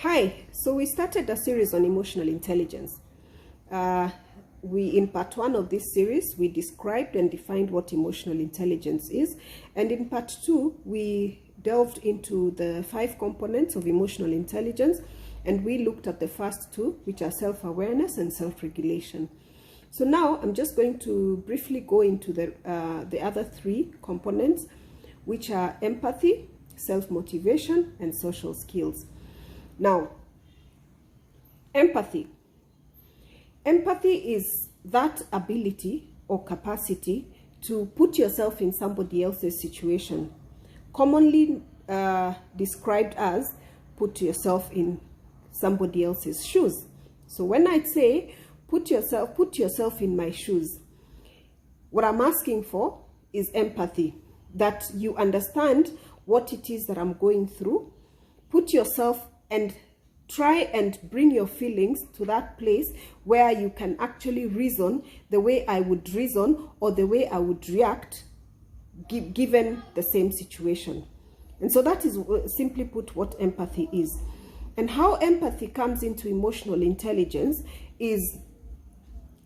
Hi, so we started a series on emotional intelligence. In part one of this series, we described and defined what emotional intelligence is. And in part two, we delved into the 5 components of emotional intelligence. And we looked at the first 2, which are self-awareness and self-regulation. So now I'm just going to briefly go into the other 3 components, which are empathy, self-motivation, and social skills. Now, empathy. Empathy is that ability or capacity to put yourself in somebody else's situation, commonly described as put yourself in somebody else's shoes. So when I say put yourself in my shoes, what I'm asking for is empathy, that you understand what it is that I'm going through. Put yourself and try and bring your feelings to that place where you can actually reason the way I would reason or the way I would react given the same situation. And so that is simply put what empathy is. And how empathy comes into emotional intelligence is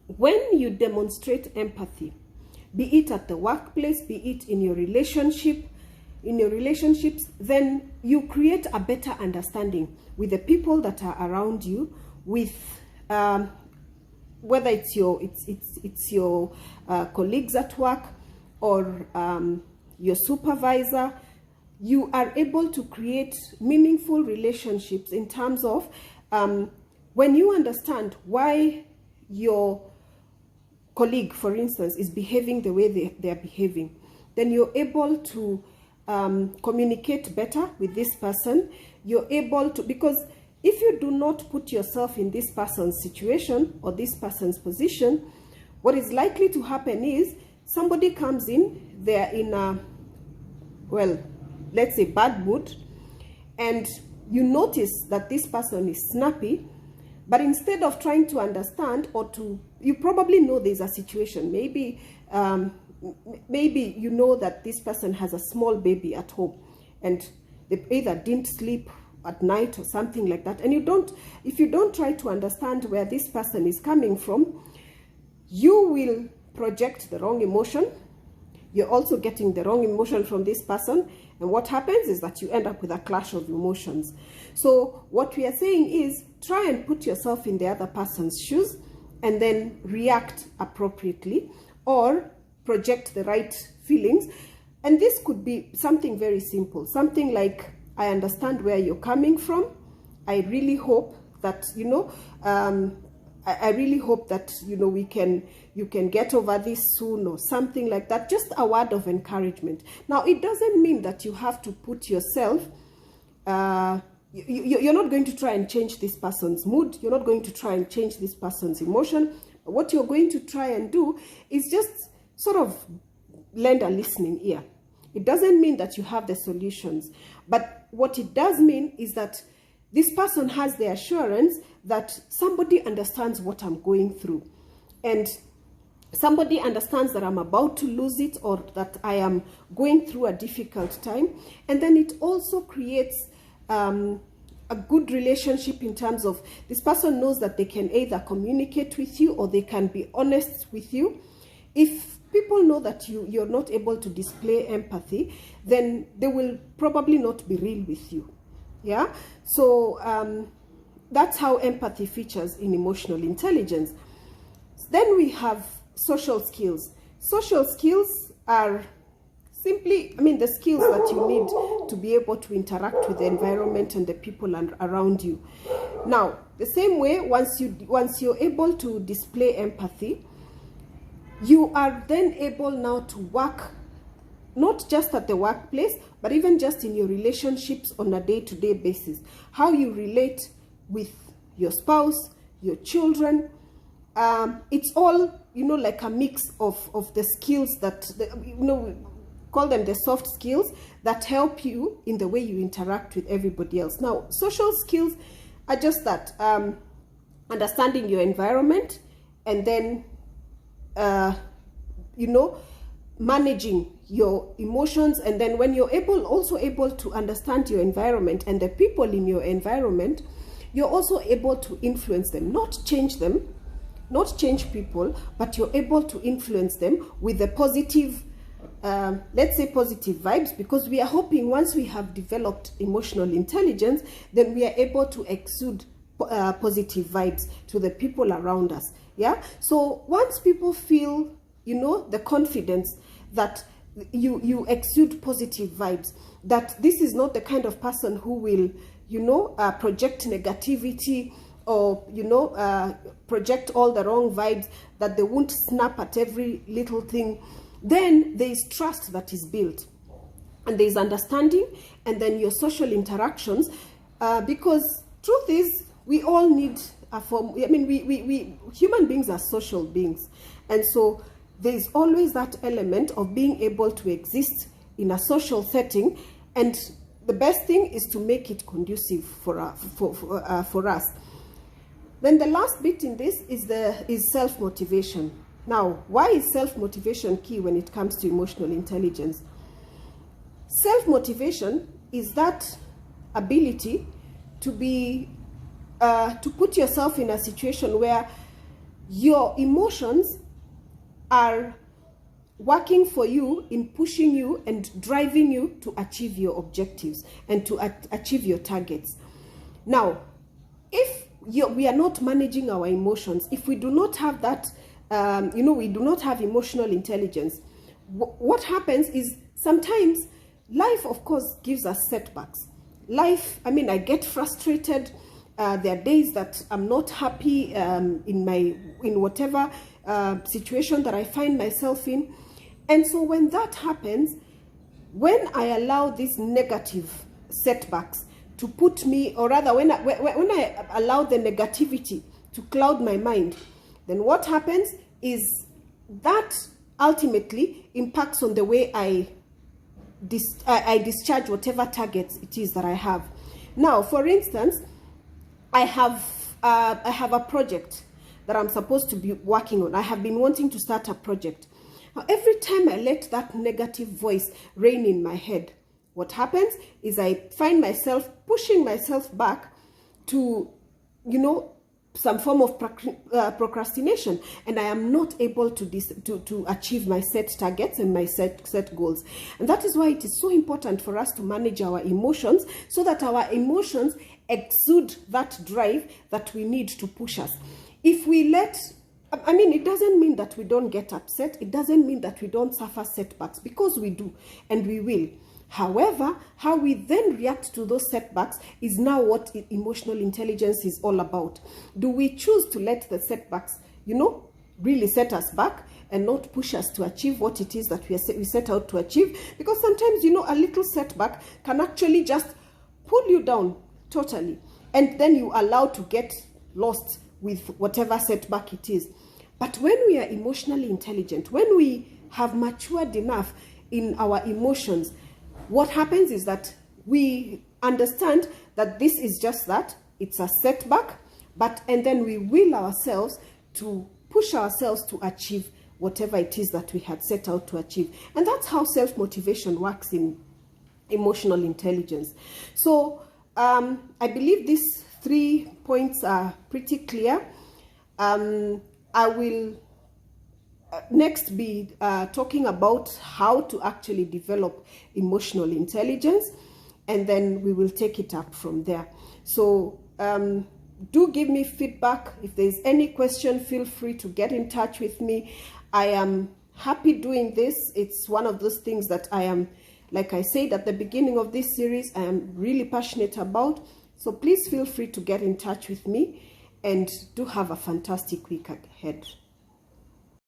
when you demonstrate empathy, be it at the workplace, be it in your relationships, then you create a better understanding with the people that are around you, with whether it's your colleagues at work or your supervisor. You are able to create meaningful relationships in terms of when you understand why your colleague, for instance, is behaving the way they are behaving, then you're able to communicate better with this person. You're able to, because if you do not put yourself in this person's situation or this person's position, what is likely to happen is somebody comes in, they're in a, well, let's say bad mood, and you notice that this person is snappy, but instead of trying to understand or to, you probably know there's a situation, maybe you know that this person has a small baby at home and they either didn't sleep at night or something like that, and if you don't try to understand where this person is coming from, you will project the wrong emotion. You're also getting the wrong emotion from this person, and what happens is that you end up with a clash of emotions. So what we are saying is try and put yourself in the other person's shoes and then react appropriately or project the right feelings. And this could be something very simple, something like, I understand where you're coming from. I really hope that, I really hope that, you can get over this soon, or something like that. Just a word of encouragement. Now, it doesn't mean that you have to put yourself, you're not going to try and change this person's mood. You're not going to try and change this person's emotion. What you're going to try and do is just sort of lend a listening ear. It doesn't mean that you have the solutions, but what it does mean is that this person has the assurance that somebody understands what I'm going through, and somebody understands that I'm about to lose it or that I am going through a difficult time. And then it also creates a good relationship in terms of this person knows that they can either communicate with you or they can be honest with you. If people know that you're not able to display empathy, then they will probably not be real with you. Yeah, so that's how empathy features in emotional intelligence. Then we have social skills. Social skills are simply, the skills that you need to be able to interact with the environment and the people around you. Now, the same way, once you're able to display empathy, you are then able now to work not just at the workplace, but even just in your relationships on a day-to-day basis. How you relate with your spouse, your children. It's all, like a mix of the skills that, we call them the soft skills that help you in the way you interact with everybody else. Now, social skills are just that, understanding your environment, and then, managing your emotions. And then when you're also able to understand your environment and the people in your environment, you're also able to influence them, not change them, not change people, but you're able to influence them with the positive, let's say positive vibes, because we are hoping once we have developed emotional intelligence, then we are able to exude positive vibes to the people around us. Yeah. So once people feel, the confidence that you exude positive vibes, that this is not the kind of person who will, project negativity, or project all the wrong vibes, that they won't snap at every little thing, then there is trust that is built, and there is understanding, and then your social interactions, because truth is, we all need a form. I mean, we human beings are social beings, and so there is always that element of being able to exist in a social setting, and the best thing is to make it conducive for us. Then the last bit in this is self-motivation. Now, why is self-motivation key when it comes to emotional intelligence? Self-motivation is that ability to be to put yourself in a situation where your emotions are working for you, in pushing you and driving you to achieve your objectives and to achieve your targets. Now, if we are not managing our emotions, if we do not have that, we do not have emotional intelligence, what happens is sometimes life, of course, gives us setbacks. Life, I get frustrated. There are days that I'm not happy in whatever situation that I find myself in. And so when that happens, when I allow these negative setbacks to put me, or rather when I allow the negativity to cloud my mind, then what happens is that ultimately impacts on the way I discharge whatever targets it is that I have. Now, for instance, I have a project that I'm supposed to be working on. I have been wanting to start a project. Now, every time I let that negative voice reign in my head, what happens is I find myself pushing myself back to, some form of procrastination, and I am not able to achieve my set targets and my set goals. And that is why it is so important for us to manage our emotions, so that our emotions exude that drive that we need to push us. If we it doesn't mean that we don't get upset. It doesn't mean that we don't suffer setbacks, because we do, and we will. However, how we then react to those setbacks is now what emotional intelligence is all about. Do we choose to let the setbacks, really set us back and not push us to achieve what it is that we set out to achieve? Because sometimes, a little setback can actually just pull you down totally, and then you are allowed to get lost with whatever setback it is. But when we are emotionally intelligent, when we have matured enough in our emotions, what happens is that we understand that this is just that, it's a setback, and then we will ourselves to push ourselves to achieve whatever it is that we had set out to achieve. And that's how self-motivation works in emotional intelligence. So I believe these 3 points are pretty clear. I will next be talking about how to actually develop emotional intelligence, and then we will take it up from there. So do give me feedback. If there's any question, feel free to get in touch with me. I am happy doing this. It's one of those things that I am, like I said at the beginning of this series, I am really passionate about. So please feel free to get in touch with me, and do have a fantastic week ahead.